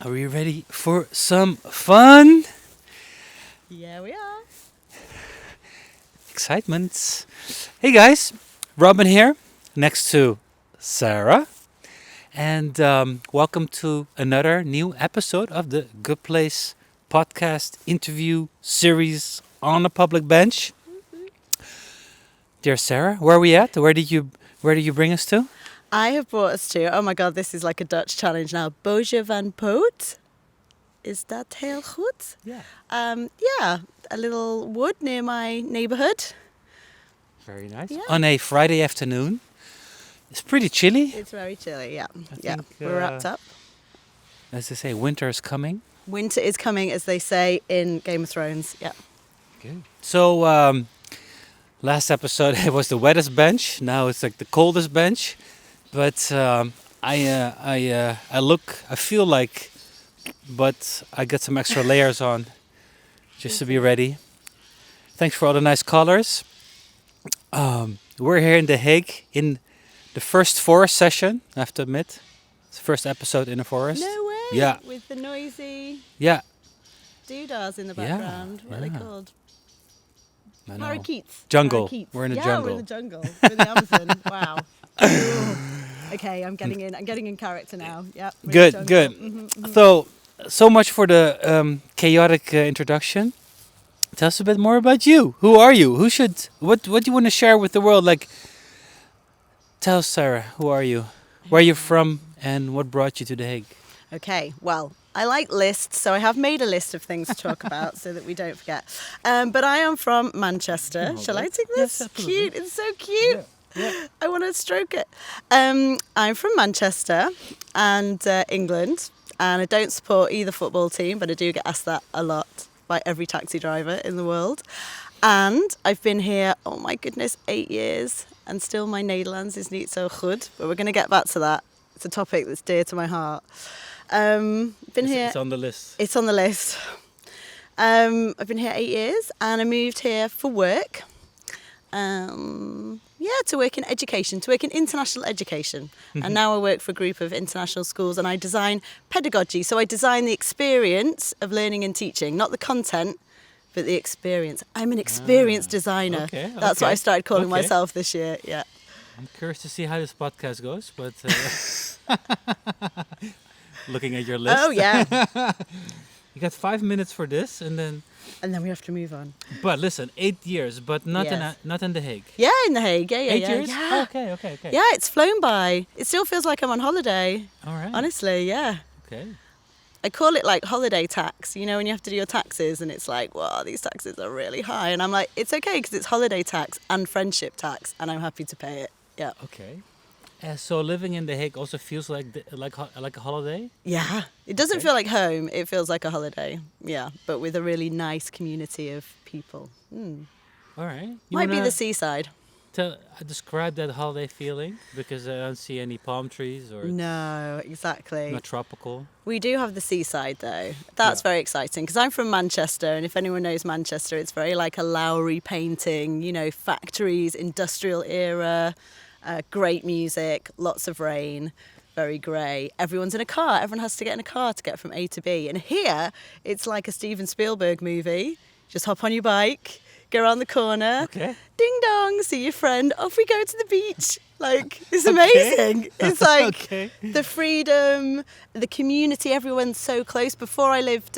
Are we ready for some fun? Yeah, we are. Excitement. Hey guys, Robin here, next to Sarah. And welcome to another new episode of the Good Place podcast interview series on a public bench. Dear Sarah, where are we at? Where did you bring us to? I have brought us to, oh my God, this is like a Dutch challenge now. Boje van Poot. Is that heel goed? Yeah. Yeah, a little wood near my neighborhood. Very nice. Yeah. On a Friday afternoon. It's pretty chilly. It's very chilly, yeah. think, We're wrapped up. As they say, winter is coming. Winter is coming, as they say in Game of Thrones. Yeah. Good. So, last episode it was the wettest bench. Now it's like the coldest bench. But I feel like, but I got some extra layers on just to be ready. Thanks for all the nice colors. We're here in The Hague in the first forest session, I have to admit. It's the first episode in the forest. No way. Yeah. With the noisy Yeah. doodahs in the Yeah, background. What are they yeah. called? I know. Parakeets. Jungle. Parakeets. We're in the yeah, jungle. we're in the jungle. We're in the Amazon. Wow. Ooh. Okay, I'm getting in character now. Yeah. Good, good. So much for the chaotic introduction. Tell us a bit more about you. Who are you? What do you want to share with the world? Like, tell us, Sarah, who are you? Where are you from? And what brought you to The Hague? Okay, well, I like lists, so I have made a list of things to talk about so that we don't forget. But I am from Manchester. hold Shall I it. take this? Yes, absolutely. Cute, it's so cute. Yeah. I want to stroke it. I'm from Manchester and England, and I don't support either football team, but I do get asked that a lot by every taxi driver in the world. And I've been here, oh my goodness, 8 years, and still my Nederlands is niet zo goed, but we're going to get back to that. It's a topic that's dear to my heart. Here. It's on the list. It's on the list. I've been here 8 years, and I moved here for work. To work in education, to work in international education. And now I work for a group of international schools, and I design pedagogy. So I design the experience of learning and teaching, not the content, but the experience. I'm an experience designer. Okay, That's what okay, I started calling okay. myself this year. Yeah. I'm curious to see how this podcast goes, but looking at your list. Oh, yeah. You got 5 minutes for this, and then. And then we have to move on. But listen, 8 years, but not Yes. not in The Hague. Yeah, in The Hague. Yeah, 8 yeah. years? Yeah. Oh, okay. Yeah, it's flown by. It still feels like I'm on holiday. All right. Honestly, yeah. Okay. I call it like holiday tax, you know, when you have to do your taxes and it's like, wow, these taxes are really high. And I'm like, it's okay because it's holiday tax and friendship tax and I'm happy to pay it. Yeah. Okay. So living in The Hague also feels like like a holiday? Yeah. It doesn't Okay. feel like home. It feels like a holiday. Yeah. But with a really nice community of people. All right. Might be the seaside. Describe that holiday feeling, because I don't see any palm trees or it's No, exactly. not tropical. We do have the seaside though. That's Yeah. very exciting because I'm from Manchester, and if anyone knows Manchester, it's very like a Lowry painting, you know, factories, industrial era, great music, lots of rain, very grey. Everyone's in a car. Everyone has to get in a car to get from A to B. And here, it's like a Steven Spielberg movie. Just hop on your bike, go around the corner, Okay. ding dong, see your friend, off we go to the beach. Like, it's amazing. It's like Okay. the freedom, the community, everyone's so close. Before I lived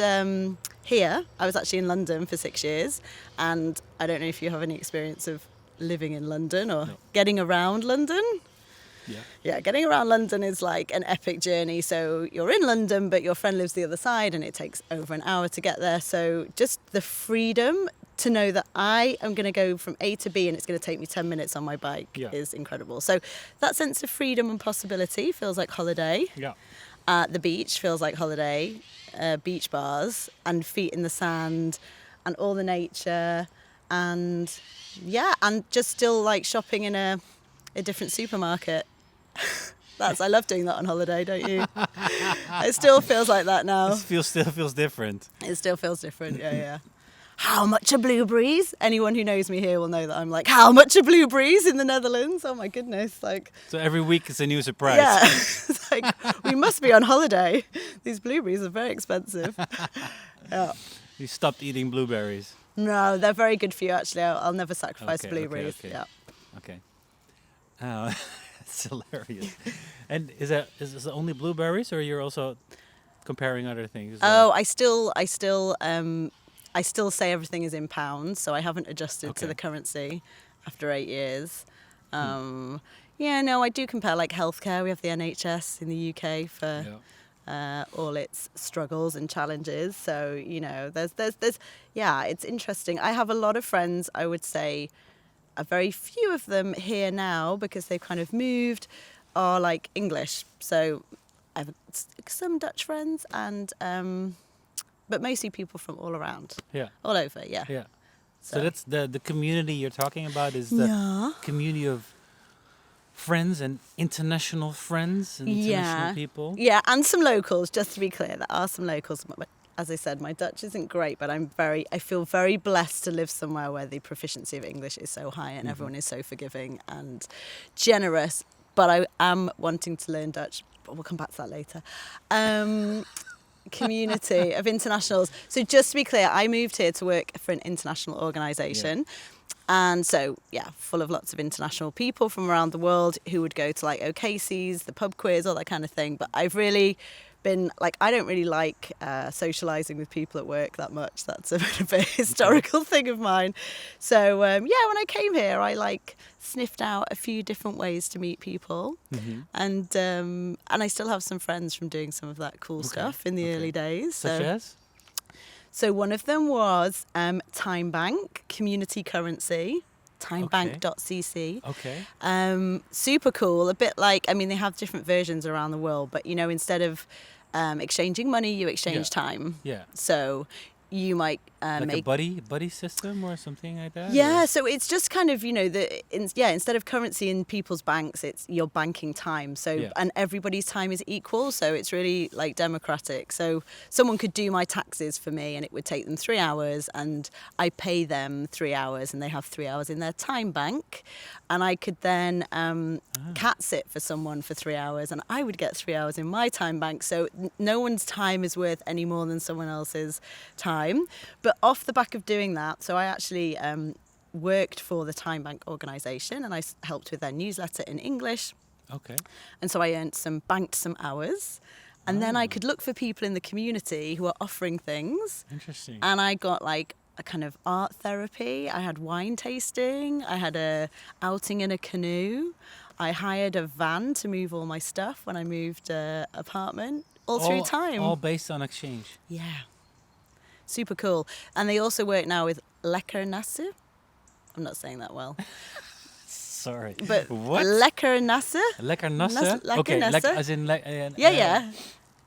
here, I was actually in London for 6 years. And I don't know if you have any experience of living in London or No. getting around London. Yeah. Yeah, getting around London is like an epic journey. So you're in London, but your friend lives the other side and it takes over an hour to get there. So just the freedom to know that I am going to go from A to B and it's going to take me 10 minutes on my bike Yeah. is incredible. So that sense of freedom and possibility feels like holiday. Yeah. The beach feels like holiday. Beach bars and feet in the sand and all the nature and and just still like shopping in a different supermarket. I love doing that on holiday, don't you? It still feels like that now. This still feels different. It still feels different, yeah. how much are blueberries? Anyone who knows me here will know that I'm like, how much are blueberries in the Netherlands? Oh my goodness, like. So every week is a new surprise. Yeah, it's like, we must be on holiday. These blueberries are very expensive. Yeah. You stopped eating blueberries. No, they're very good for you, actually. I'll never sacrifice blueberries. Okay. Yeah. Okay. Oh, that's hilarious. And is it only blueberries, or you're also comparing other things? as well? Oh, I still say everything is in pounds, so I haven't adjusted to Okay. the currency after 8 years. Yeah, no, I do compare like healthcare. We have the NHS in the UK for all its struggles and challenges. So there's yeah, it's interesting. I have a lot of friends. I would say a very few of them here now because they've kind of moved are like English. So I have some Dutch friends and but mostly people from all around, Yeah. all over. Yeah. Yeah. So that's the community you're talking about is the Yeah. community of friends and international friends and international people. Yeah, and some locals, just to be clear. There are some locals. As I said, my Dutch isn't great, but I feel very blessed to live somewhere where the proficiency of English is so high and everyone is so forgiving and generous. But I am wanting to learn Dutch, but we'll come back to that later. Community of internationals. So just to be clear, I moved here to work for an international organisation. And so, yeah, full of lots of international people from around the world who would go to like OKCs, the pub quiz, all that kind of thing. But I've really been like, I don't really like socialising with people at work that much. That's a bit of a historical thing of mine. So, yeah, when I came here, I like sniffed out a few different ways to meet people. And I still have some friends from doing some of that cool stuff in the early days. Such as? So one of them was Time Bank, community currency, timebank.cc. Okay. Super cool, a bit like, I mean, they have different versions around the world, but, instead of exchanging money, you exchange time. Yeah. So you might Like make... a buddy system or something like that? Yeah, or? so it's just kind of, instead of currency in people's banks, it's your banking time. So, and everybody's time is equal. So it's really like democratic. So someone could do my taxes for me and it would take them 3 hours and I pay them 3 hours and they have 3 hours in their time bank. And I could then cat sit for someone for 3 hours and I would get 3 hours in my time bank. So no one's time is worth any more than someone else's time. But off the back of doing that, so I actually worked for the Time Bank organisation and I helped with their newsletter in English. Okay. And so I banked some hours. And then I could look for people in the community who are offering things. Interesting. And I got like a kind of art therapy. I had wine tasting. I had a outing in a canoe. I hired a van to move all my stuff when I moved apartment. All through time. All based on exchange. Yeah. Super cool. And they also work now with Lekker Nassen. I'm not saying that well. Sorry. But what? Lekker Nassen? Lekker nassen? Lekker Okay, nassen? as in... Yeah.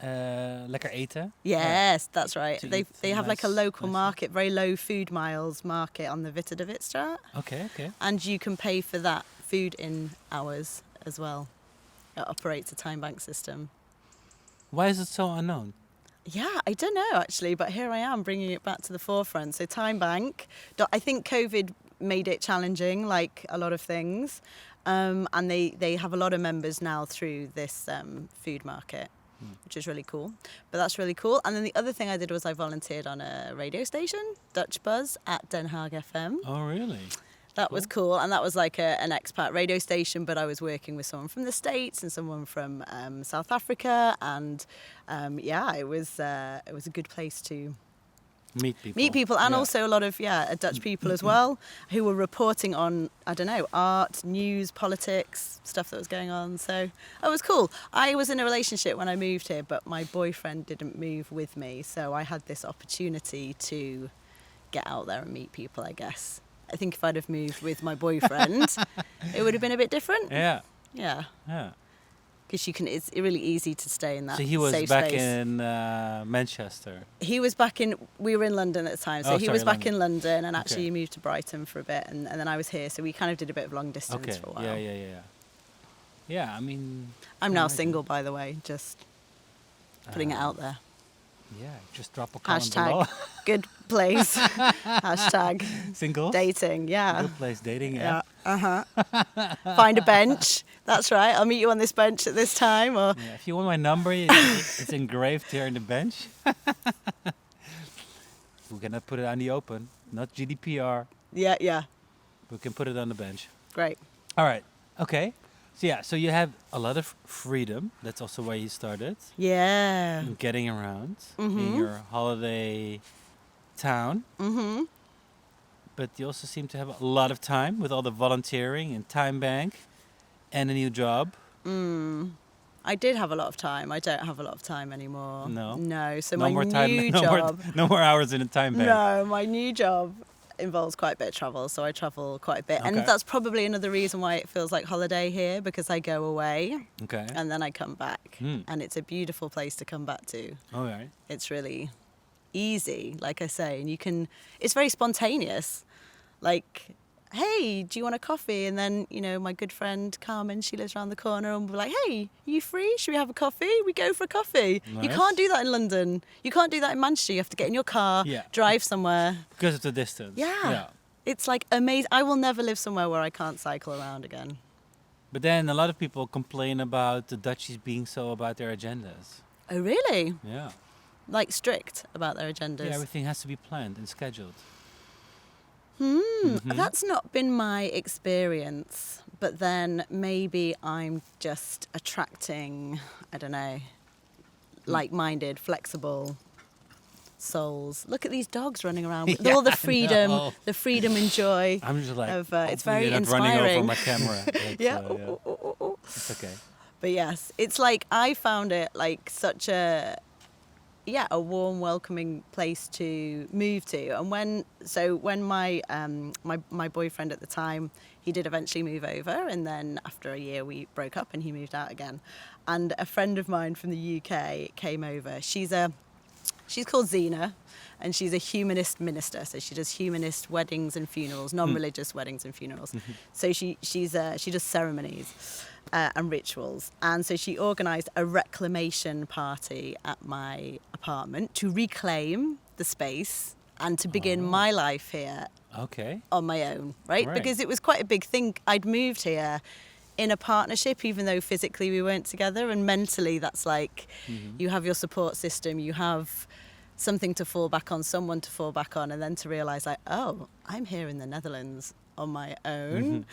Lekker eten? Yes, that's right. To They eat have like a nice- local nice- market, very low food miles market on the Witte de Witstraat. Okay. And you can pay for that food in hours as well. It operates a time bank system. Why is it so unknown? Yeah, I don't know actually, but here I am bringing it back to the forefront. So Time Bank, I think COVID made it challenging, like a lot of things, and they have a lot of members now through this food market, which is really cool. But that's really cool. And then the other thing I did was I volunteered on a radio station, Dutch Buzz, at Den Haag FM. Oh, really? That was cool, and that was like an expat radio station, but I was working with someone from the States and someone from South Africa, and it was a good place to Meet people. and Yeah. also a lot of Dutch people as well who were reporting on, I don't know, art, news, politics, stuff that was going on. So it was cool. I was in a relationship when I moved here, but my boyfriend didn't move with me, so I had this opportunity to get out there and meet people, I guess. I think if I'd have moved with my boyfriend, it would have been a bit different. Yeah. Yeah. Yeah. Because it's really easy to stay in that So he was safe back space. in Manchester. He was we were in London at the time, so Oh, he sorry, was back London. in London and actually Okay. he moved to Brighton for a bit and then I was here, so we kind of did a bit of long distance Okay. for a while. Yeah. Yeah, I mean... I'm I now imagine. single, by the way, just putting it out there. Yeah, just drop a comment Hashtag below. good place. Hashtag Singles. dating. Yeah. Good place dating Yeah. app. Find a bench. That's right. I'll meet you on this bench at this time. Or Yeah, if you want my number, it's engraved here in the bench. We're gonna put it on the open, not GDPR. yeah. We can put it on the bench. Great. All right. Okay. So yeah, so you have a lot of freedom. That's also why you started Yeah. getting around in Mhm. your holiday town. Mhm. But you also seem to have a lot of time with all the volunteering and time bank and a new job. I did have a lot of time. I don't have a lot of time anymore. No? No. So No my more time. new No job. no more hours in a time bank. No, my new job involves quite a bit of travel, so I travel quite a bit. Okay. And that's probably another reason why it feels like holiday here, because I go away Okay. and then I come back. Hmm. And it's a beautiful place to come back to. All right. It's really easy, like I say, and it's very spontaneous. Like, hey, do you want a coffee? And then, my good friend Carmen, she lives around the corner, and we're like, hey, are you free? Should we have a coffee? We go for a coffee. You Nice. can't do that in London. You can't do that in Manchester. You have to get in your car, Yeah. drive somewhere. Because of the distance. Yeah. It's like amazing. I will never live somewhere where I can't cycle around again. But then a lot of people complain about the Dutchies being so about their agendas. Oh, really? Yeah. Like strict about their agendas? Yeah, everything has to be planned and scheduled. That's not been my experience, but then maybe I'm just attracting, I don't know, like-minded, flexible souls. Look at these dogs running around with Yeah, all the I freedom, know. the freedom and joy. I'm just like, It's hopefully very you're not running over inspiring. my camera. Yeah. It's okay. But yes, it's like I found it like such a warm, welcoming place to move to. And when my boyfriend at the time, he did eventually move over, and then after a year we broke up and he moved out again. And a friend of mine from the UK came over. She's called Zena, and she's a humanist minister. So she does humanist weddings and funerals, non-religious weddings and funerals. So she does ceremonies and rituals. And so she organised a reclamation party at my apartment to reclaim the space and to begin my life here Okay. on my own, right? Right. Because it was quite a big thing. I'd moved here in a partnership, even though physically we weren't together, and mentally that's like you have your support system, you have something to fall back on, someone to fall back on, and then to realise like, oh, I'm here in the Netherlands on my own.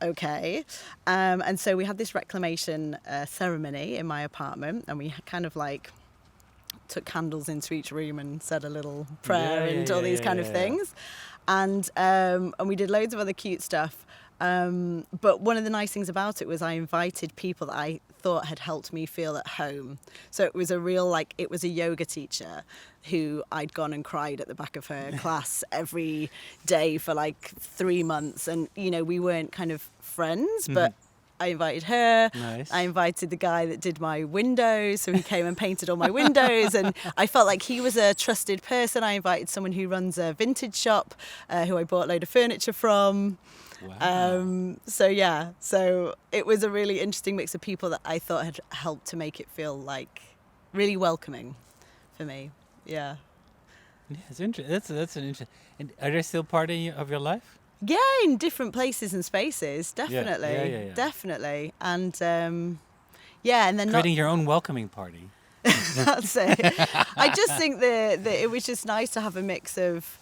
Okay. And so we had this reclamation ceremony in my apartment, and we kind of like took candles into each room and said a little prayer and all these kind of things. And we did loads of other cute stuff. But one of the nice things about it was I invited people that I thought had helped me feel at home. So it was it was a yoga teacher who I'd gone and cried at the back of her class every day for like 3 months. And, we weren't kind of friends, but I invited her. Nice. I invited the guy that did my windows, so he came and painted all my windows, and I felt like he was a trusted person. I invited someone who runs a vintage shop, who I bought a load of furniture from. Wow. So it was a really interesting mix of people that I thought had helped to make it feel like really welcoming for me. Yeah. Yeah, it's interesting. That's an interesting. And are they still part of your life? Yeah, in different places and spaces, definitely. Yeah. Definitely. And and then Creating your own welcoming party. that's it. I just think that it was just nice to have a mix of,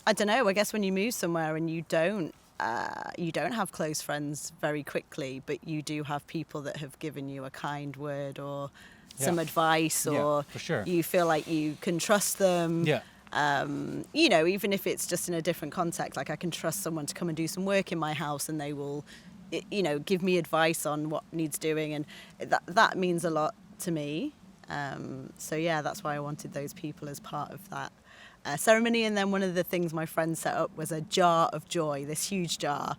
I don't know, I guess when you move somewhere and you don't have close friends very quickly, but you do have people that have given you a kind word or some Yeah. advice, Yeah, or for sure. you feel like you can trust them. Yeah. Even if it's just in a different context, like I can trust someone to come and do some work in my house and they will, give me advice on what needs doing, and that means a lot to me. That's why I wanted those people as part of that ceremony. And then one of the things my friend set up was a jar of joy, this huge jar.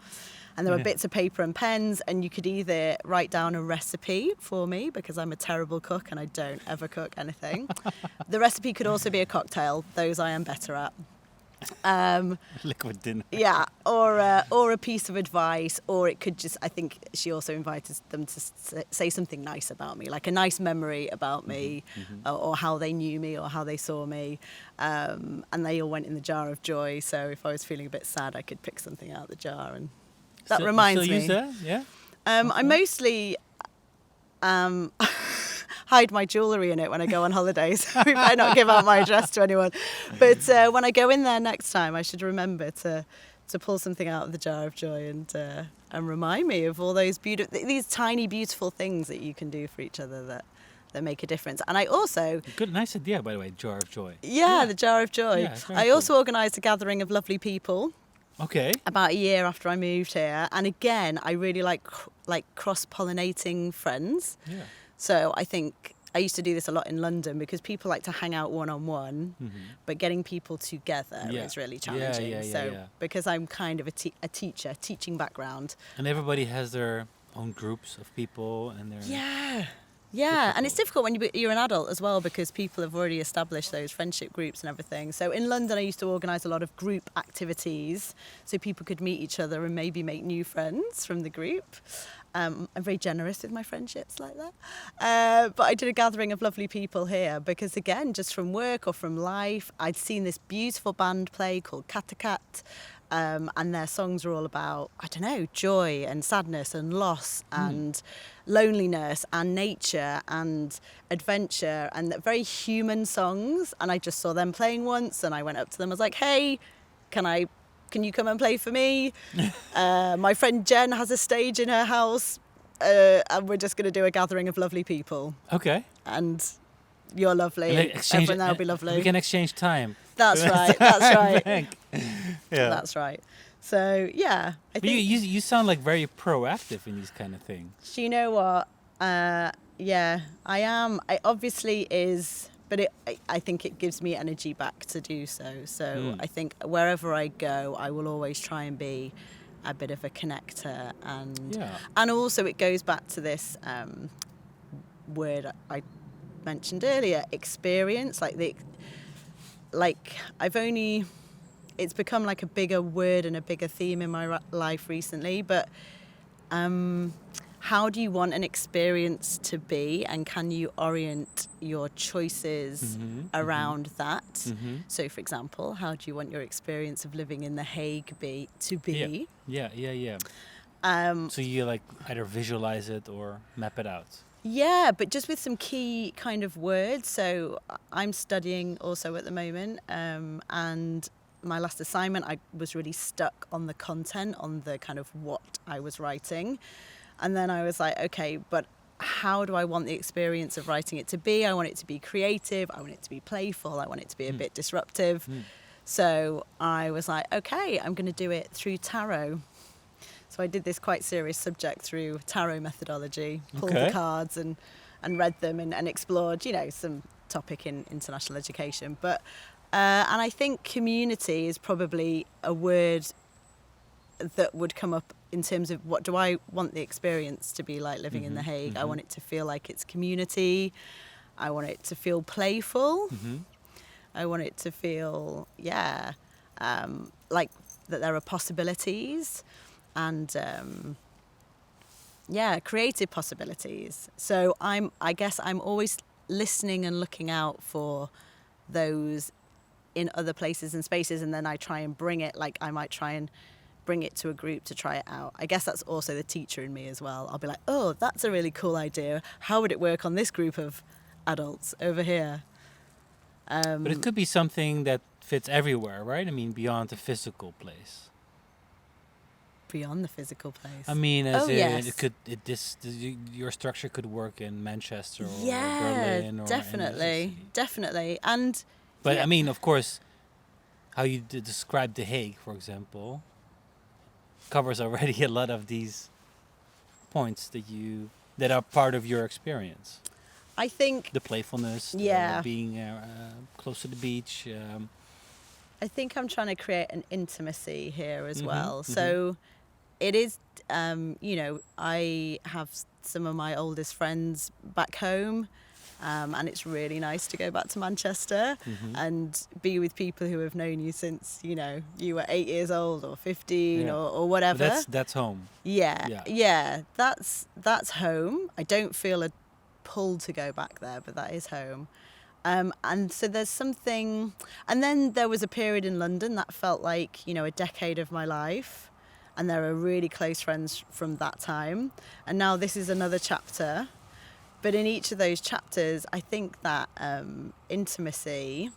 And there were bits of paper and pens, and you could either write down a recipe for me, because I'm a terrible cook and I don't ever cook anything. The recipe could also be a cocktail. Those I am better at. Liquid dinner. Yeah, or a piece of advice, or it could just. I think she also invited them to say something nice about me, like a nice memory about me, or how they knew me, or how they saw me, and they all went in the jar of joy. So if I was feeling a bit sad, I could pick something out of the jar, and that Still, reminds you me. still use that? Yeah. I mostly hide my jewellery in it when I go on holidays. We better not give out my address to anyone. But when I go in there next time, I should remember to pull something out of the jar of joy and remind me of all those these tiny beautiful things that you can do for each other that make a difference. And I also Good, nice idea, by the way. Jar of joy. the jar of joy. Yeah, very I cool. also organised a gathering of lovely people Okay. about a year after I moved here, and again I really like cross-pollinating friends. Yeah. So I think I used to do this a lot in London because people like to hang out one-on-one, but getting people together Yeah. is really Yeah, challenging. yeah, So yeah. because I'm kind of a teacher, teaching background. And everybody has their own groups of people and their. Yeah, and it's difficult when you're an adult as well because people have already established those friendship groups and everything. So in London, I used to organise a lot of group activities so people could meet each other and maybe make new friends from the group. I'm very generous with my friendships like that. But I did a gathering of lovely people here because, again, just from work or from life, I'd seen this beautiful band play called Katakat. And their songs are all about, I don't know, joy and sadness and loss and loneliness and nature and adventure, and they're very human songs. And I just saw them playing once and I went up to them. I was like, hey, can you come and play for me? My friend Jen has a stage in her house and we're just going to do a gathering of lovely people. Okay. And you're lovely. And Everyone there will be lovely. We can exchange time. That's right. That's right. Yeah. That's right. So yeah, I But think you sound like very proactive in these kind of things. do you know what? Yeah, I am. I obviously is, but I think it gives me energy back to do so. So I think wherever I go, I will always try and be a bit of a connector, and also it goes back to this word I mentioned earlier, experience. It's become like a bigger word and a bigger theme in my life recently, but how do you want an experience to be, and can you orient your choices around that? So for example, how do you want your experience of living in The Hague to be? Yeah. So you like either visualize it or map it out. Yeah, but just with some key kind of words. So I'm studying also at the moment, and my last assignment, I was really stuck on the content, on the kind of what I was writing. And then I was like, okay, but how do I want the experience of writing it to be? I want it to be creative. I want it to be playful. I want it to be a bit disruptive. So I was like, okay, I'm going to do it through tarot. So I did this quite serious subject through tarot methodology, pulled the cards and read them and explored, some topic in international education. But and I think community is probably a word that would come up in terms of what do I want the experience to be like living in The Hague. I want it to feel like it's community. I want it to feel playful. I want it to feel, like that there are possibilities. And creative possibilities. So I guess I'm always listening and looking out for those in other places and spaces, and then I try and bring it. Like I might try and bring it to a group to try it out. I guess that's also the teacher in me as well. I'll be like, oh, that's a really cool idea. How would it work on this group of adults over here? But it could be something that fits everywhere, right? I mean, beyond the physical place. Beyond the physical place. I mean, yes. Your structure could work in Manchester or yeah, Berlin or definitely. And but I mean, of course, how you describe The Hague, for example, covers already a lot of these points that are part of your experience. I think The playfulness, being close to the beach. I think I'm trying to create an intimacy here as well. So it is, I have some of my oldest friends back home, And it's really nice to go back to Manchester and be with people who have known you since, you were 8 years old or 15 Yeah. or But whatever. that's home. Yeah, Yeah. yeah, that's home. I don't feel a pull to go back there, but that is home. And so there's something, and then there was a period in London that felt like, a decade of my life, and there are really close friends from that time. And now this is another chapter, but in each of those chapters, I think that intimacy,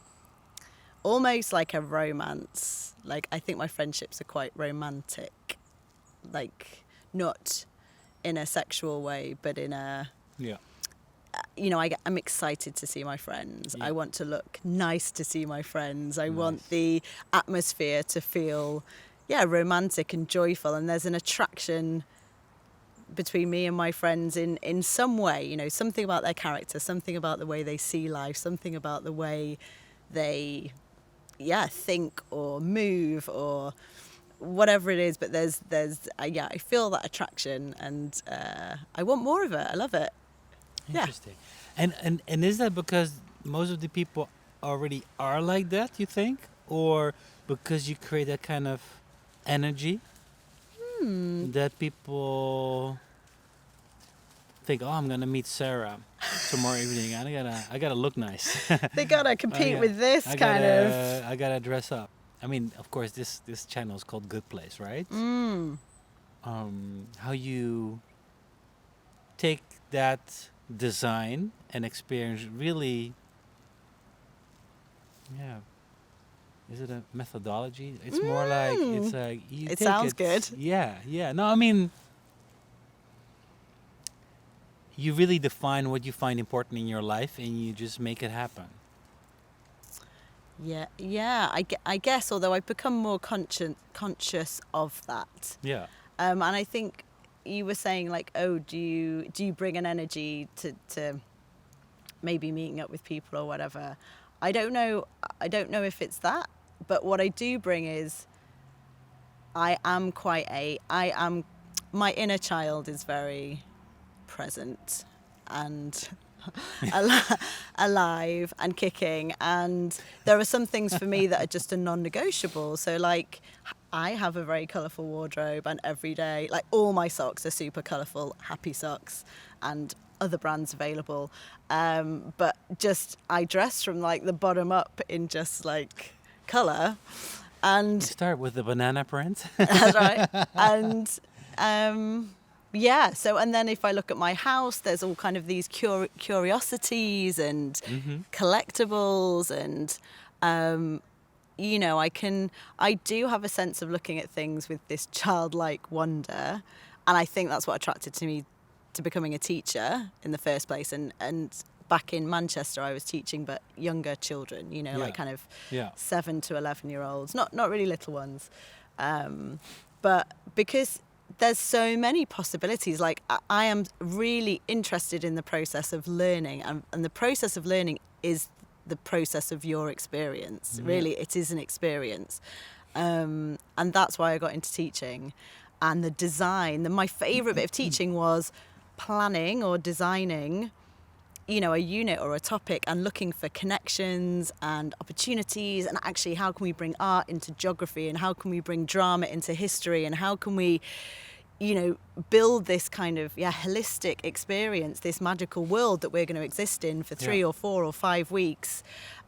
almost like a romance, like I think my friendships are quite romantic, like not in a sexual way, but in a, Yeah. I'm excited to see my friends. Yeah. I want to look nice to see my friends. I Nice. want the atmosphere to feel, romantic and joyful. And there's an attraction between me and my friends in some way, something about their character, something about the way they see life, something about the way they, think or move or whatever it is. But there's I feel that attraction, and I want more of it. I love it. Yeah. Interesting. And is that because most of the people already are like that, you think? Or because you create that kind of energy that people think, oh, I'm gonna meet Sarah tomorrow evening and I gotta look nice. They gotta compete yeah. with this I kind gotta, I gotta dress up. I mean, of course, this channel is called Good Place, right? How you take that design and experience really, yeah. Is it a methodology? It's more like it's like you It take sounds good. Yeah, yeah. No, I mean, you really define what you find important in your life, and you just make it happen. Yeah. I guess. Although I've become more conscious of that, Yeah. and I think you were saying like, oh, do you bring an energy to maybe meeting up with people or whatever? I don't know if it's that, but what I do bring is I am my inner child is very present and alive and kicking, and there are some things for me that are just a non-negotiable. So like I have a very colourful wardrobe, and every day, like all my socks are super colourful, happy socks, and other brands available, but just I dress from like the bottom up in just like colour. You And start with the banana print. that's right. And so and then if I look at my house, there's all kind of these curiosities and collectibles, and I do have a sense of looking at things with this childlike wonder, and I think that's what attracted to me to becoming a teacher in the first place. And back in Manchester, I was teaching but younger children, like kind of 7 to 11-year-olds, not really little ones, but because there's so many possibilities. Like I am really interested in the process of learning, and the process of learning is the process of your experience. Really, it is an experience, and that's why I got into teaching. And the design, my favourite bit of teaching was planning or designing, a unit or a topic, and looking for connections and opportunities, and actually how can we bring art into geography, and how can we bring drama into history, and how can we build this kind of holistic experience, this magical world that we're going to exist in for 3 or 4 or 5 weeks,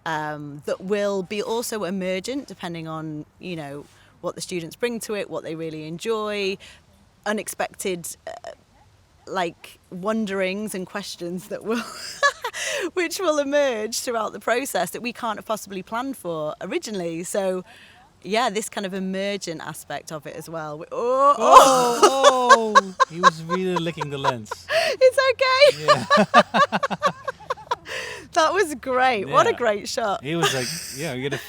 that will be also emergent depending on what the students bring to it, what they really enjoy, unexpected like wonderings and questions that will which will emerge throughout the process that we can't have possibly planned for originally. So this kind of emergent aspect of it as well. Oh, he was really licking the lens. It's okay. Yeah. That was great. What a great shot. He was like, you're gonna.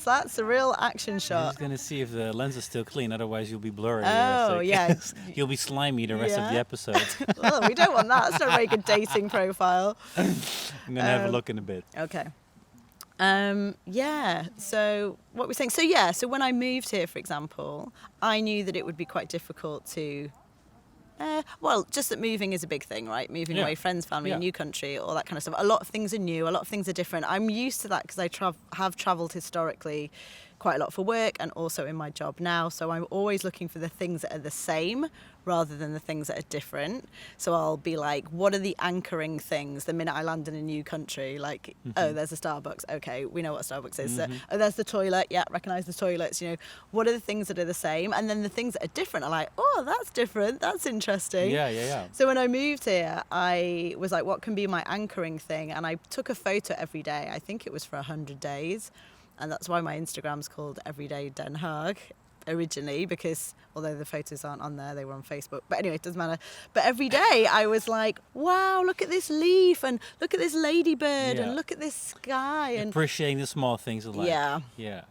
That's a real action I'm shot. just gonna see if the lens is still clean. Otherwise, you'll be blurry. Oh, yeah. You'll be slimy the rest of the episode. Well, we don't want that. That's not a very good dating profile. I'm gonna have a look in a bit. Okay. So what we're saying. So when I moved here, for example, I knew that it would be quite difficult to Well, just that moving is a big thing, right? Moving Yeah. away, friends, family, Yeah. new country, all that kind of stuff. A lot of things are new, a lot of things are different. I'm used to that because I have travelled historically quite a lot for work and also in my job now. So I'm always looking for the things that are the same rather than the things that are different. So I'll be like, what are the anchoring things the minute I land in a new country? Like, oh, there's a Starbucks. Okay, we know what Starbucks is. So, oh, there's the toilet. Yeah, recognise the toilets. You know, what are the things that are the same? And then the things that are different are like, oh, that's different. That's interesting. Yeah. So when I moved here, I was like, what can be my anchoring thing? And I took a photo every day. I think it was for 100 days. And that's why my Instagram's called Everyday Den Haag originally, because although the photos aren't on there, they were on Facebook. But anyway, it doesn't matter. But every day I was like, wow, look at this leaf and look at this ladybird Yeah. and look at this sky. And Appreciating the small things of life. Yeah.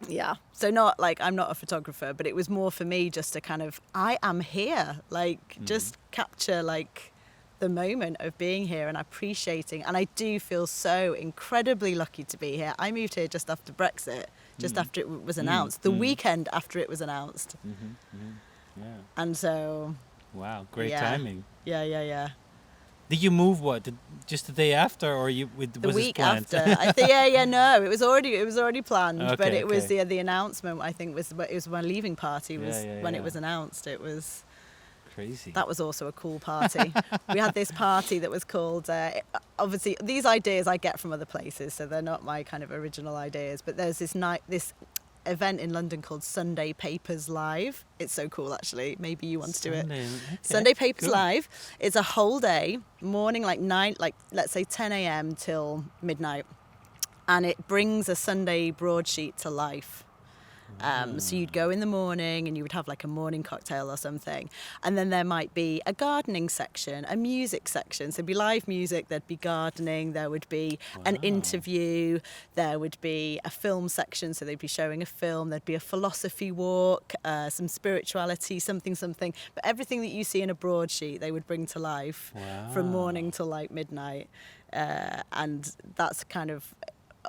Yeah. So not like I'm not a photographer, but it was more for me just to kind of, I am here, like just capture like the moment of being here and appreciating. And I do feel so incredibly lucky to be here. I moved here just after Brexit, just after it was announced, the weekend after it was announced. Yeah. And so, Wow. Great Yeah. timing. yeah. Did you move just the day after, or The was this week planned? after, I think, no, it was already planned, but Okay, it was okay. the announcement. I think it was my leaving party was when Yeah. it was announced. It was. Crazy. That was also a cool party. We had this party that was called, obviously, these ideas I get from other places, so they're not my kind of original ideas. But there's this event in London called Sunday Papers Live. It's so cool, actually. Maybe you want to do it. Okay. Sunday Papers Cool. Live. It's a whole day, morning like 9, like let's say 10 a.m. till midnight. And it brings a Sunday broadsheet to life. So you'd go in the morning and you would have like a morning cocktail or something. And then there might be a gardening section, a music section. So there'd be live music, there'd be gardening, there would be an interview, there would be a film section. So they'd be showing a film, there'd be a philosophy walk, some spirituality, something. But everything that you see in a broadsheet, they would bring to life from morning till like midnight. And that's kind of...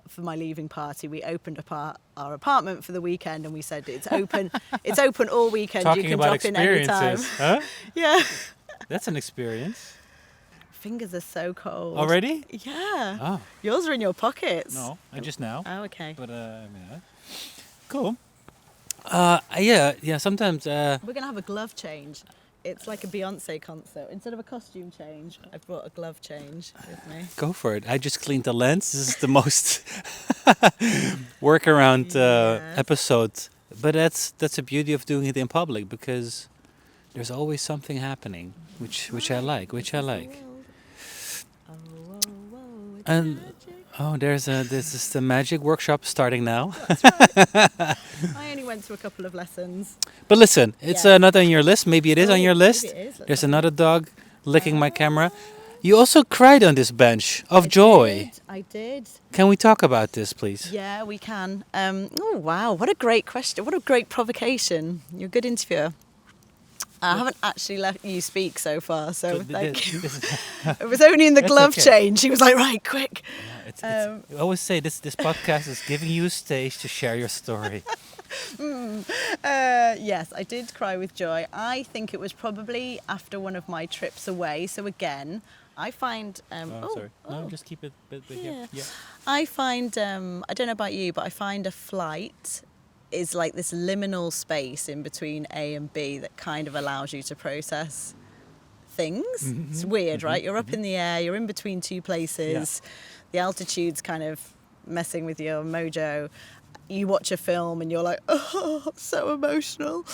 For my leaving party, we opened up our apartment for the weekend, and we said it's open. It's open all weekend. Talking You can about drop in any time. experiences, huh? Yeah. That's an experience. Fingers are so cold. Already? Yeah. Oh, Yours are in your pockets. no, I just now. Oh, okay. But cool. Yeah. Sometimes. We're gonna have a glove change. It's like a Beyonce concert. Instead of a costume change, I've brought a glove change with me. Go for it. I just cleaned the lens. This is the most workaround Yes. episode. But that's the beauty of doing it in public, because there's always something happening, which I like. This is the world. Oh, whoa, whoa, it's And magic. this is the magic workshop starting now. I only went to a couple of lessons. But listen, it's Yeah. not on your list. Maybe it is on Oh, your maybe list. it is. Let's There's have a another look. dog licking my camera. You also cried on this bench of joy. I did. Can we talk about this, please? Yeah, we can. Oh, wow. What a great question. What a great provocation. You're a good interviewer. I haven't actually let you speak so far, so thank you. This is- It was only in the That's glove okay. change. He was like, right, quick. I always say this podcast is giving you a stage to share your story. Yes, I did cry with joy. I think it was probably after one of my trips away. So again, I find... Sorry. No, just keep it here. Yeah. I find, I don't know about you, but I find a flight is like this liminal space in between A and B that kind of allows you to process things. It's weird, right? You're up in the air, you're in between two places, the altitude's kind of messing with your mojo. You watch a film and you're like, oh, so emotional.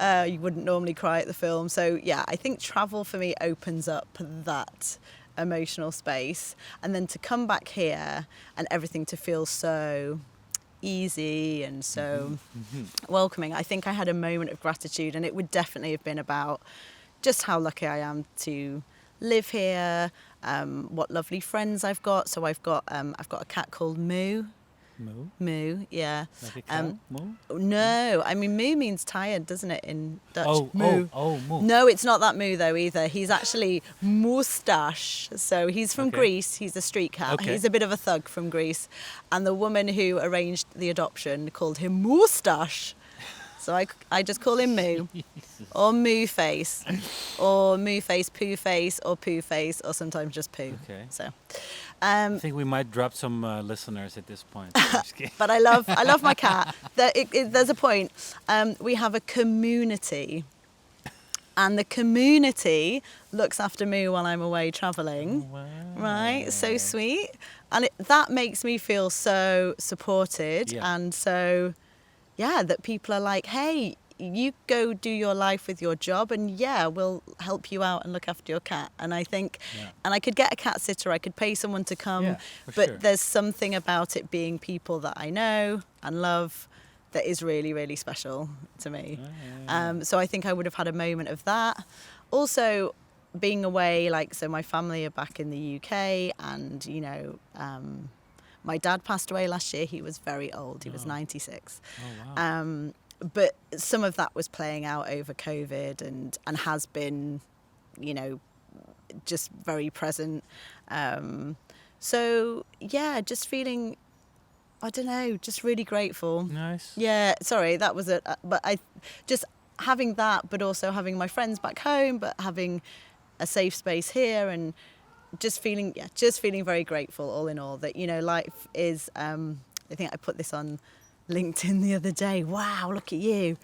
You wouldn't normally cry at the film. So yeah, I think travel for me opens up that emotional space. And then to come back here and everything to feel so easy and so welcoming. I think I had a moment of gratitude, and it would definitely have been about just how lucky I am to live here, what lovely friends I've got. So I've got a cat called Moo. Moo, yeah. Like a cow? Moo? No, I mean Moo means tired, doesn't it, in Dutch? Moo. No, it's not that Moo though either. He's actually Moustache. So he's from Okay. Greece. He's a street cat. Okay. He's a bit of a thug from Greece. And the woman who arranged the adoption called him Moustache. So I just call him Moo, or Moo Face, or Moo Face, Poo Face, or Poo Face, or sometimes just Poo. Okay. So, I think we might drop some listeners at this point. I'm just kidding. but I love my cat. There's a point. We have a community, and the community looks after me while I'm away travelling. Wow. Right, so sweet, and that makes me feel so supported, Yeah. and so, yeah, that people are like, hey, you go do your life with your job, and yeah, we'll help you out and look after your cat. And I think, Yeah. and I could get a cat sitter, I could pay someone to come, Yeah, for but sure. there's something about it being people that I know and love that is really, really special to me. Yeah. So I think I would have had a moment of that. Also, being away, like, so my family are back in the UK, and, you know, my dad passed away last year. He was very old. He was 96. Oh, wow. But some of that was playing out over COVID and has been, you know, just very present. So, yeah, just feeling, I don't know, just really grateful. Nice. Yeah, sorry, that was it. But I just having that, but also having my friends back home, but having a safe space here, and just feeling very grateful all in all that, you know, life is, I think I put this on LinkedIn the other day. Wow, look at you.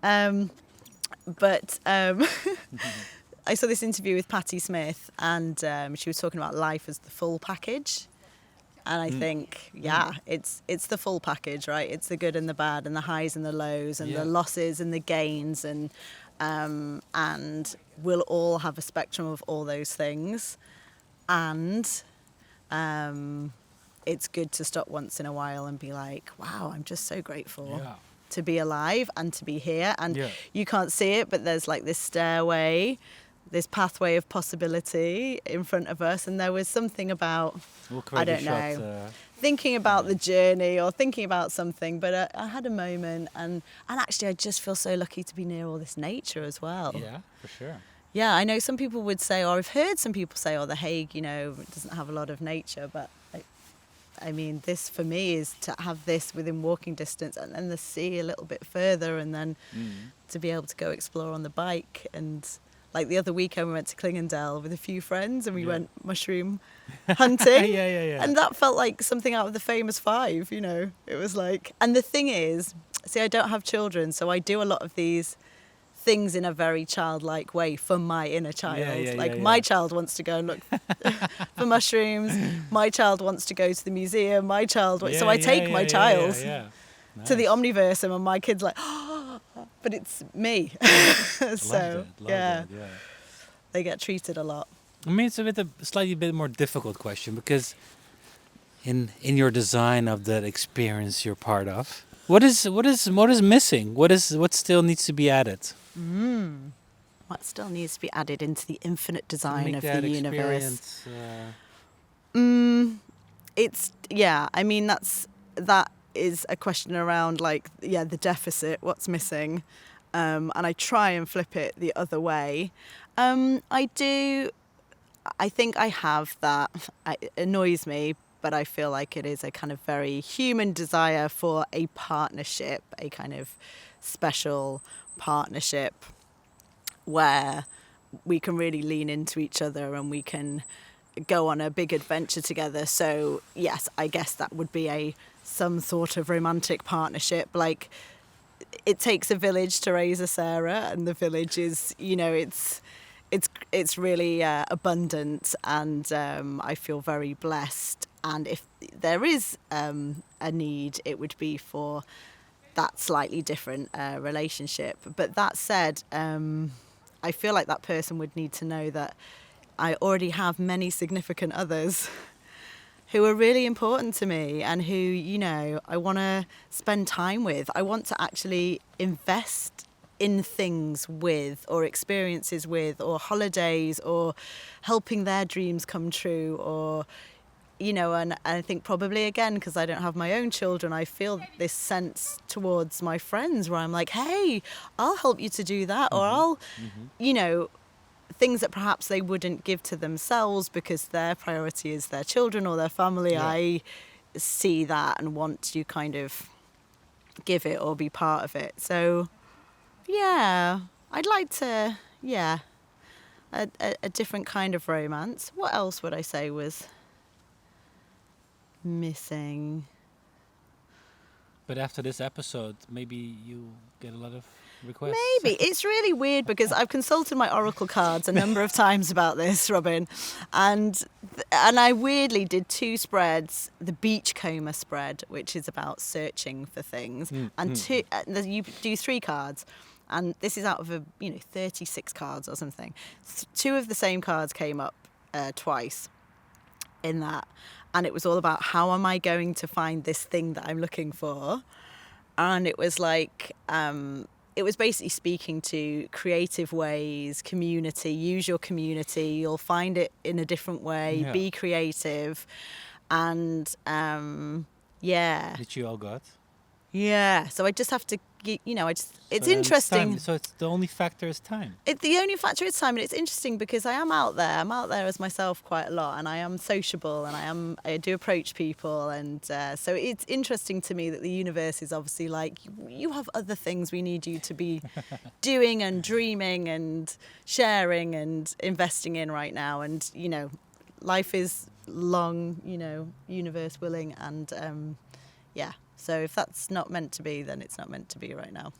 But I saw this interview with Patti Smith, and she was talking about life as the full package. And I think, yeah, it's the full package, right? It's the good and the bad, and the highs and the lows, and Yeah. the losses and the gains, and we'll all have a spectrum of all those things. And it's good to stop once in a while and be like, wow, I'm just so grateful Yeah. to be alive and to be here. And Yeah. you can't see it, but there's like this stairway, this pathway of possibility in front of us. And there was something about, We'll I create a don't shot, know, thinking about the journey or thinking about something. But I had a moment, and actually I just feel so lucky to be near all this nature as well. yeah, for sure. Yeah, I know some people would say, or I've heard some people say, oh, The Hague, you know, doesn't have a lot of nature. But I mean, this for me is to have this within walking distance, and then the sea a little bit further, and then to be able to go explore on the bike. And like the other weekend we went to Clingendale with a few friends, and we Yeah. went mushroom hunting. Yeah. And that felt like something out of the famous Five, you know. It was like, and the thing is, see, I don't have children, so I do a lot of these things in a very childlike way for my inner child. Yeah. My child wants to go and look for mushrooms. My child wants to go to the museum. My child, so I take my child Yeah. to the Nice. Omniversum, and my kid's like, but it's me. So Love yeah, that, yeah. they get treated a lot. I mean, it's a slightly bit more difficult question because in your design of that experience you're part of, what is missing? What still needs to be added? What still needs to be added into the infinite to design make of that the universe? experience, It's, yeah, I mean, that is a question around, like, yeah, the deficit, what's missing, and I try and flip it the other way. I think I have that. It annoys me, but I feel like it is a kind of very human desire for a partnership, a kind of special partnership where we can really lean into each other and we can go on a big adventure together. So yes, I guess that would be some sort of romantic partnership. Like, it takes a village to raise a Sarah, and the village is, you know, it's really abundant, and I feel very blessed. And if there is a need, it would be for that slightly different relationship. But that said, I feel like that person would need to know that I already have many significant others who are really important to me and who, you know, I want to spend time with. I want to actually invest in things with, or experiences with, or holidays, or helping their dreams come true, or, you know, and I think probably again, because I don't have my own children, I feel this sense towards my friends where I'm like, hey, I'll help you to do that, or I'll, you know, things that perhaps they wouldn't give to themselves because their priority is their children or their family. Yeah. I see that and want to kind of give it or be part of it. So Yeah, I'd like to. Yeah, a different kind of romance. What else would I say was missing? But after this episode, maybe you get a lot of requests. Maybe. It's really weird because I've consulted my oracle cards a number of times about this, Robin, and I weirdly did 2 spreads: the beachcomber spread, which is about searching for things, and you do 3 cards. And this is out of 36 cards or something. 2 of the same cards came up twice in that, and it was all about how am I going to find this thing that I'm looking for. And it was like it was basically speaking to creative ways, community, use your community, you'll find it in a different way, Yeah. be creative. And yeah, That you all got. yeah, so I just have to it's So then interesting. time. So it's the only factor is time. The only factor is time, and it's interesting because I am out there. I'm out there as myself quite a lot, and I am sociable, and I do approach people, and so it's interesting to me that the universe is obviously like, you have other things we need you to be doing and dreaming and sharing and investing in right now, and life is long, universe willing, and yeah. So if that's not meant to be, then it's not meant to be right now.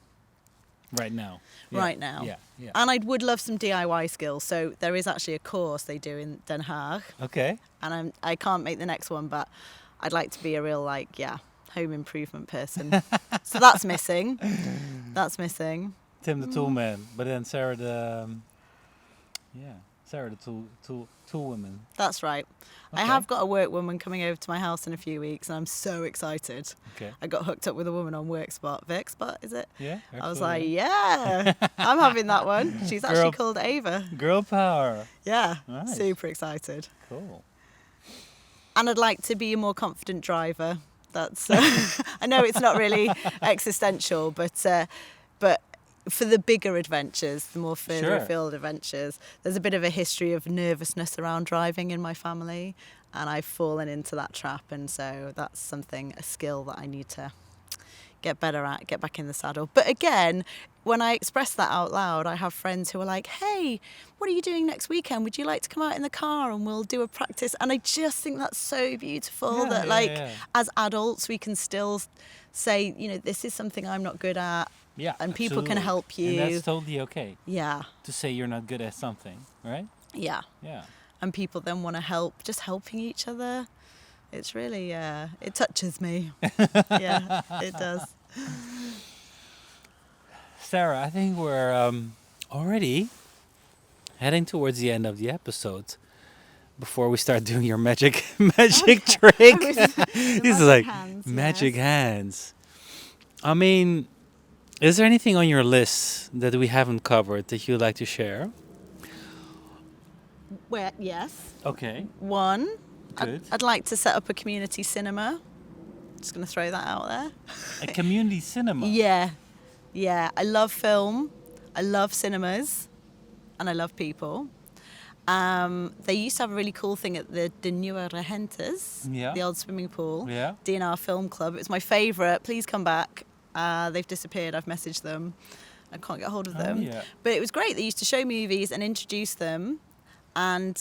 Right now. Yeah. Right now. Yeah. Yeah. And I would love some DIY skills. So there is actually a course they do in Den Haag, Okay. and I can't make the next one, but I'd like to be a real home improvement person. So that's missing. That's missing. Tim the tool man, but then Sarah the Sarah the tool woman. That's right. I Okay. have got a work woman coming over to my house in a few weeks, and I'm so excited. Okay. I got hooked up with a woman on WorkSpot. VerkSpot, is it? Yeah. I was absolutely. like, yeah, I'm having that one. She's actually Girl- called Ava. Girl power. Yeah, Nice. super excited. Cool. And I'd like to be a more confident driver. That's I know it's not really existential, but for the bigger adventures, the more further Sure. afield adventures, there's a bit of a history of nervousness around driving in my family, and I've fallen into that trap, and so that's a skill that I need to get better at, get back in the saddle. But again, when I express that out loud, I have friends who are like, hey, what are you doing next weekend? Would you like to come out in the car and we'll do a practice? And I just think that's so beautiful Yeah, that yeah. as adults, we can still say, this is something I'm not good at. Yeah. And people can absolutely. help you. And that's totally okay Yeah, to say you're not good at something, right? yeah. Yeah. And people then want to help, just helping each other. It's really, it touches me. Yeah, it does. Sarah, I think we're already heading towards the end of the episode. Before we start doing your magic trick, these are like hands, magic yes. hands. I mean, is there anything on your list that we haven't covered that you'd like to share? Well, yes. Okay, One, good. I'd like to set up a community cinema. Just going to throw that out there. A community cinema. Yeah. I love film. I love cinemas. And I love people. They used to have a really cool thing at the De Nieuwe Regentes, Yeah. the old swimming pool, Yeah. DNR Film Club. It was my favourite. Please come back. They've disappeared. I've messaged them. I can't get hold of them. yeah. But it was great. They used to show movies and introduce them. And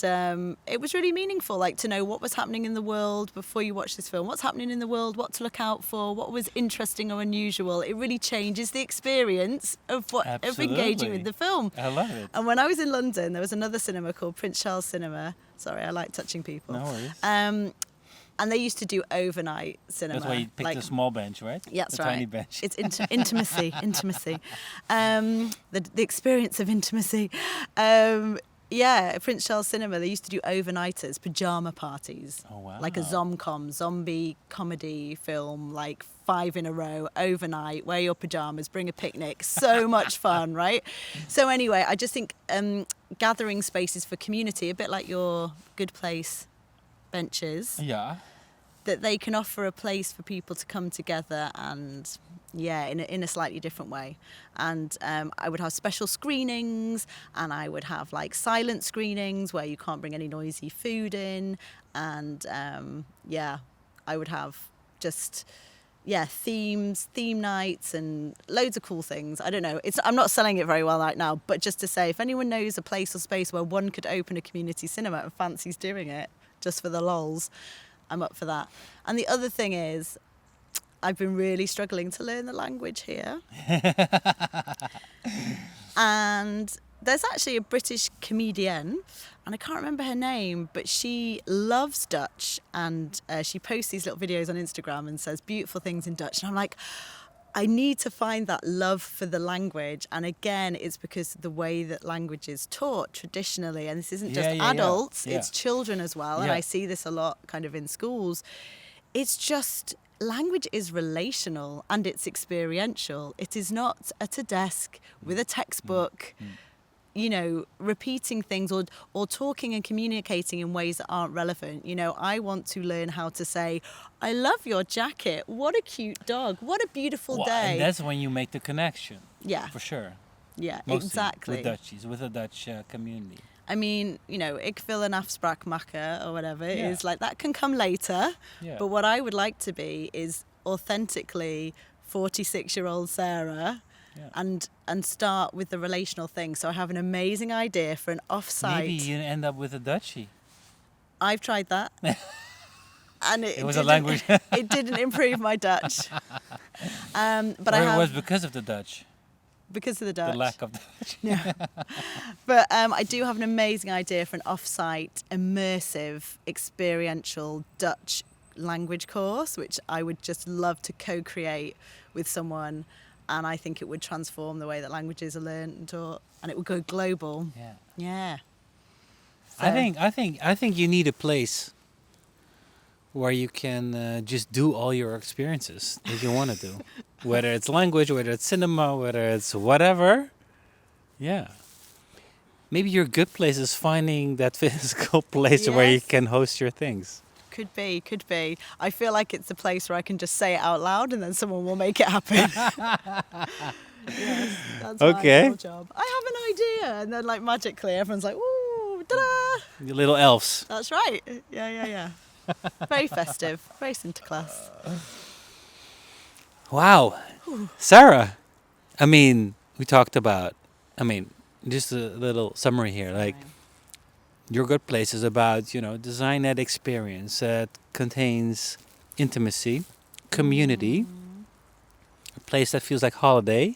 it was really meaningful, like to know what was happening in the world before you watch this film. What's happening in the world, what to look out for, what was interesting or unusual. It really changes the experience of engaging with the film. I love it. And when I was in London, there was another cinema called Prince Charles Cinema. Sorry, I like touching people. No worries. And they used to do overnight cinema. That's why you picked a small bench, right? Yeah, that's a right. tiny bench. It's intimacy. The experience of intimacy. Yeah, Prince Charles Cinema, they used to do overnighters, pyjama parties. Oh, wow. Like a zombie comedy film, like 5 in a row, overnight, wear your pyjamas, bring a picnic. So much fun, right? So anyway, I just think gathering spaces for community, a bit like your Good Place benches, Yeah. that they can offer a place for people to come together and in a slightly different way. And I would have special screenings, and I would have like silent screenings where you can't bring any noisy food in, and I would have just theme nights and loads of cool things. I don't know. I'm not selling it very well right now, but just to say, if anyone knows a place or space where one could open a community cinema and fancies doing it just for the lols, I'm up for that. And the other thing is, I've been really struggling to learn the language here. And there's actually a British comedian, and I can't remember her name, but she loves Dutch, and she posts these little videos on Instagram and says beautiful things in Dutch. And I'm like, I need to find that love for the language. And again, it's because of the way that language is taught traditionally. And this isn't just adults, it's children as well. And I see this a lot kind of in schools. It's just, language is relational and it's experiential. It is not at a desk with a textbook, you know, repeating things or talking and communicating in ways that aren't relevant. You know, I want to learn how to say, I love your jacket. What a cute dog. What a beautiful day. And that's when you make the connection. Yeah. For sure. Yeah, Mostly exactly. With Dutchies, with the Dutch community. I mean, you know, ik wil een afspraak maken or whatever is like, that can come later. Yeah. But what I would like to be is authentically 46-year-old Sarah. Yeah. And start with the relational thing. So I have an amazing idea for an off-site. Maybe you end up with a Dutchie. I've tried that. And it was a language. It didn't improve my Dutch. But it was because of the Dutch. Because of the Dutch. The lack of Dutch. Yeah. But I do have an amazing idea for an off-site, immersive, experiential Dutch language course, which I would just love to co-create with someone. And I think it would transform the way that languages are learned and taught, and it would go global. Yeah. Yeah. So. I think you need a place where you can just do all your experiences that you want to do, whether it's language, whether it's cinema, whether it's whatever. Yeah. Maybe your good place is finding that physical place where you can host your things. Could be. I feel like it's a place where I can just say it out loud and then someone will make it happen. Yes, that's my whole job. I have an idea, and then like magically everyone's like, ooh, ta-da! Your little elves. That's right. Yeah. Very festive, very Sinterklaas. Wow. Sarah, I mean, we talked about, just a little summary here, like, Your Good Place is about, design that experience that contains intimacy, community, a place that feels like holiday.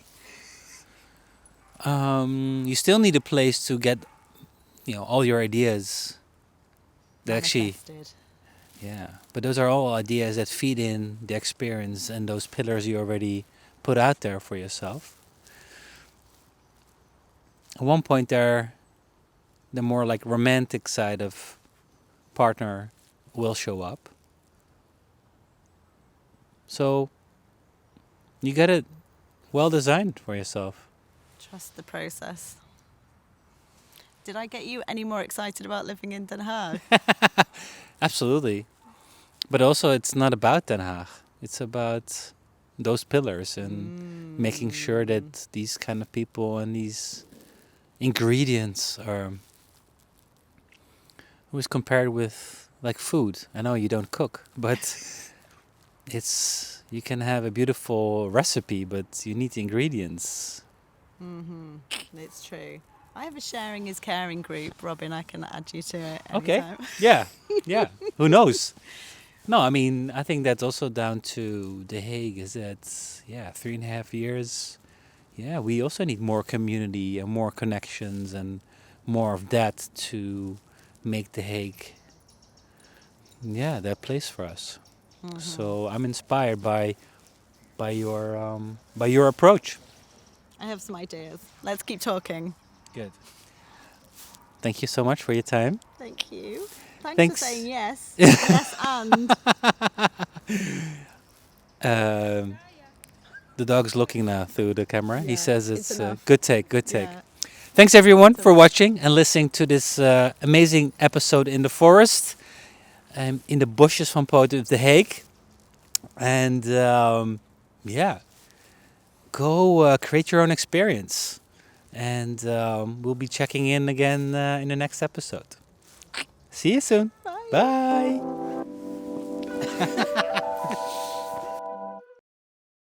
You still need a place to get, all your ideas that actually... Yeah, but those are all ideas that feed in the experience and those pillars you already put out there for yourself. At one point there, the more like romantic side of partner will show up. So you got it well designed for yourself. Trust the process. Did I get you any more excited about living in Den Haag? Absolutely. But also it's not about Den Haag. It's about those pillars and making sure that these kind of people and these ingredients are always compared with like food. I know you don't cook, but you can have a beautiful recipe, but you need the ingredients. It's true. I have a sharing is caring group, Robin. I can add you to it Okay. anytime. Yeah. Who knows? No, I think that's also down to The Hague. Is that 3.5 years? Yeah, we also need more community and more connections and more of that to make The Hague, that place for us. So I'm inspired by your approach. I have some ideas. Let's keep talking. Good. Thank you so much for your time. Thank you. Thanks Thanks. for saying yes. Yes, and. The dog's looking now through the camera. He says it's enough. Good take. Yeah. Thanks everyone for watching and listening to this amazing episode in the forest, in the bushes van Poten of The Hague. And go create your own experience. And we'll be checking in again in the next episode. See you soon. Bye. Bye.